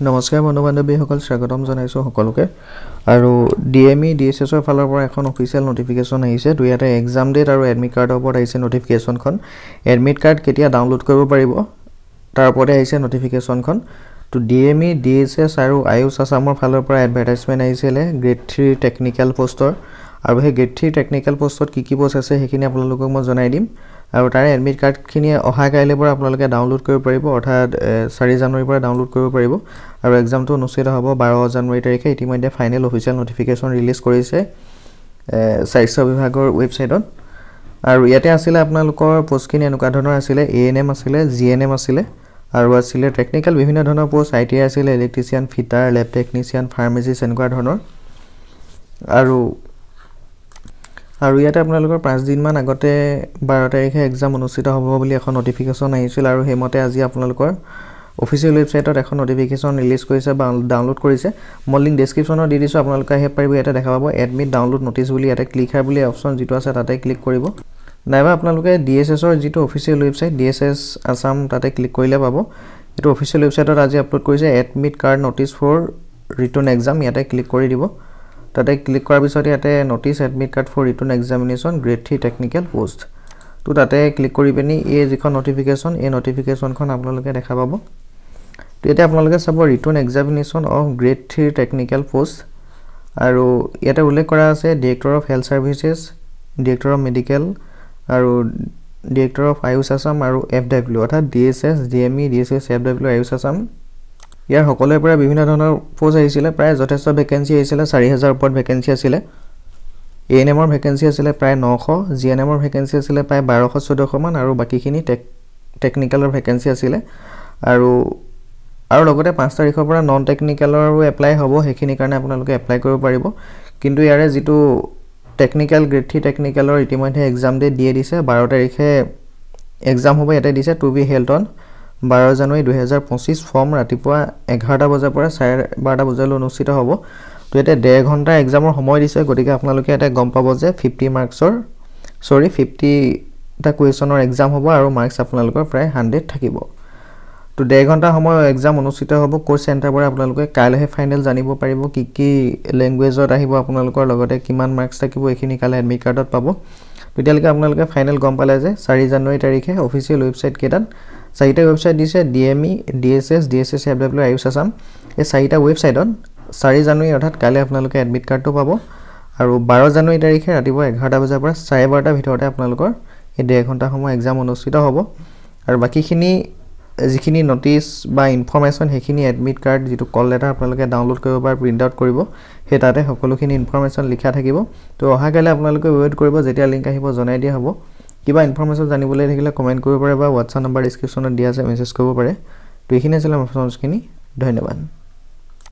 নমস্কাৰ বন্ধু বান্ধৱীসকল স্বাগতম জনাইছো সকলোকে আৰু ডিএমই ডিএছএছৰ ফালৰ পৰা এখন অফিচিয়েল নটিফিকেশ্যন আহিছে তো ইয়াতে এক্সাম ডেট আৰু এডমিট কাৰ্ডৰ ওপৰত আহিছে নটিফিকেশ্যনখন এডমিট কাৰ্ড কেতিয়া ডাউনলোড কৰিব পাৰিব তাৰ ওপৰতে আহিছে নটিফিকেশ্যনখন তো ডিএমই ডিএছএছ আৰু আয়ুষ আসামৰ ফালৰ পৰা এডভাৰটাইজমেন্ট আহিছিল গ্ৰেড 3 টেকনিক্যাল পোষ্টৰ আৰু সেই গ্ৰেড 3 টেকনিক্যাল পোষ্টত কি পোষ্ট আছে সেইখিনি আপোনালোকক মই জনাই দিম আৰু তাৰে এডমিট কাৰ্ডখিনি অহা কাইলৈ পৰা আপোনালোকে ডাউনলোড কৰিব পাৰিব অৰ্থাৎ 4 জানুৱাৰীৰ পৰা ডাউনলোড কৰিব পাৰিব আৰু এক্সামটো অনুষ্ঠিত হ'ব 12 জানুৱাৰী তাৰিখে ইতিমধ্যে ফাইনেল অফিচিয়েল নটিফিকেশ্যন ৰিলিজ কৰিছে স্বাস্থ্য বিভাগৰ ৱেবছাইটত আৰু ইয়াতে আছিল আপোনালোকৰ পোষ্টখিনি এনেকুৱা ধৰণৰ আছিল এএনএম আছিল জিএনএম আছিল আৰু আছিল টেকনিক্যাল বিভিন্ন ধৰণৰ পোষ্ট আইটিআই আছিল electrician fitter lab technician pharmacist এনেকুৱা ধৰণৰ আৰু ইয়াতে আপোনালোকৰ 5 দিন মান আগতে 12 তাৰিখে এক্সাম অনুষ্ঠিত হ'ব বুলি এখন নটিফিকেশ্যন আহিছিল আৰু হেমতে আজি আপোনালোকৰ অফিচিয়েল ৱেবছাইটত এখন নটিফিকেশ্যন ৰিলিজ কৰিছে বা ডাউনলোড কৰিছে মই লিংক ডেসক্ৰিপচনত দি দিছো আপোনালোকে হেপ পাৰিব ইয়াতে দেখা পাব এডমিট ডাউনলোড নটিচ বুলি ইয়াতে ক্লিক হাৰ বুলি অপচন যেটো আছে তাতে ক্লিক কৰিব নাইবা আপোনালোকে ডিএছএছৰ যেটো অফিচিয়েল ৱেবছাইট ডিএছএছ আসাম তাতে ক্লিক কৰিলে পাব এটো অফিচিয়েল ৱেবছাইটত আজি আপলোড কৰিছে admit card notice for return exam ইয়াতে ক্লিক কৰি দিব তাতে ক্লিক কৰাৰ পিছত ইয়াতে notice admit card for return examination grade 3 technical post তো তাতে ক্লিক কৰি পেনি এই যিখন নটিফিকেশ্যন এই নটিফিকেশ্যনখন আপোনালোকে দেখা পাব তো এটা আপোনালোকে চাব return examination of grade 3 technical post আৰু ইয়াতে উল্লেখ কৰা আছে director of health services director of medical আৰু ডাইৰেক্টৰ অফ আয়ুষ আসাম আৰু এফডব্লিউ অৰ্থাৎ DSS DME DSS FW AYUSH Assam ইয়াৰ সকলোৰে পৰা বিভিন্ন ধৰণৰ পোষ্ট আহিছিল প্ৰায় যথেষ্ট ভেকেন্সি আহিছিল 4000 ওপৰত ভেকেন্সি আছিল এএনএমৰ ভেকেন্সি আছিল প্ৰায় 900 জিএনএমৰ ভেকেন্সি আছিল প্ৰায় 1214 মান আৰু বাকিখিনি টেকনিক্যালৰ ভেকেন্সি আছিল আৰু লগতে 5 তাৰিখৰ পৰা নন টেকনিক্যালৰো এপ্লাই হ'ব হেখিনি কাৰণে আপোনালোকে এপ্লাই কৰিব পাৰিব কিন্তু ইয়াৰে যেটো টেকনিক্যাল গ্ৰেড 3 টেকনিক্যালৰ ইতিমধ্যে এক্সাম ডেট দিয়ে দিছে 12 তাৰিখে এক্সাম হ'ব ইয়াতে দিছে টু বি হেল্ড অন 12 জানুৱাৰী 2025 ফৰ্ম ৰাতিপুৱা 11টা বজাৰ পৰা 12টা বজালৈ অনুষ্ঠিত হ'ব তো এতে 1.5 ঘণ্টা এক্সামৰ সময় দিছে গতিকে আপোনালোকে এটা গম পাব যে 50 টা কুৱেশ্যনৰ এক্সাম হ'ব আৰু মাৰ্কস আপোনালোকৰ প্ৰায় 100 থাকিব তো 1.5 ঘণ্টা সময় এক্সাম অনুষ্ঠিত হ'ব কোৰ্স চেণ্টাৰ পৰা আপোনালোকে কাইলৈহে ফাইনেল জানিব পাৰিব কি ল্যাঙ্গুৱেজত আহিব আপোনালোকৰ লগতে কিমান মাৰ্কস থাকিব এখিনি কালে এডমিট কাৰ্ডত পাব তেতিয়ালৈকে আপোনালোকে ফাইনেল গম পালে যে 4 জানুৱাৰী তাৰিখে অফিচিয়েল ৱেবছাইট কেটাত চাৰিটা ৱেবছাইট দিছে ডিএমই ডিএছএছ ডিএছএছ এফডব্লিউ আয়ুষ আসাম এই চাৰিটা ৱেবছাইটত 4 জানুৱাৰী অৰ্থাৎ কাইলৈ আপোনালোকে এডমিট কাৰ্ডটো পাব আৰু 12 জানুৱাৰী তাৰিখে ৰাতিপুৱা 11টা বজাৰ পৰা 12:30টা ভিতৰতে আপোনালোকৰ এই 1.5 ঘণ্টা সময় এক্সাম অনুষ্ঠিত হ'ব আৰু বাকিখিনি যিখিনি নটিচ বা ইনফৰমেশন হেখিনি এডমিট কাৰ্ড যেটো কল লেটাৰ আপোনালোকে ডাউনলোড কৰিব বা প্ৰিন্ট আউট কৰিব হে তাতে সকলোখিনি ইনফৰমেশন লিখা থাকিব তো অহা কাইলৈ আপোনালোকে ৱেট কৰিব যেতিয়া লিংক আহিব জনাই দিয়া হ'ব কিবা ইনফৰমেশন জানিবলৈ থাকিলে কমেন্ট কৰিব পাৰে বা WhatsApp নম্বৰ ডেসক্ৰিপচনত দিয়া আছে মেছেজ কৰিব পাৰে তো এইখিনি আছিল ইনফৰমেশনখিনি ধন্যবাদ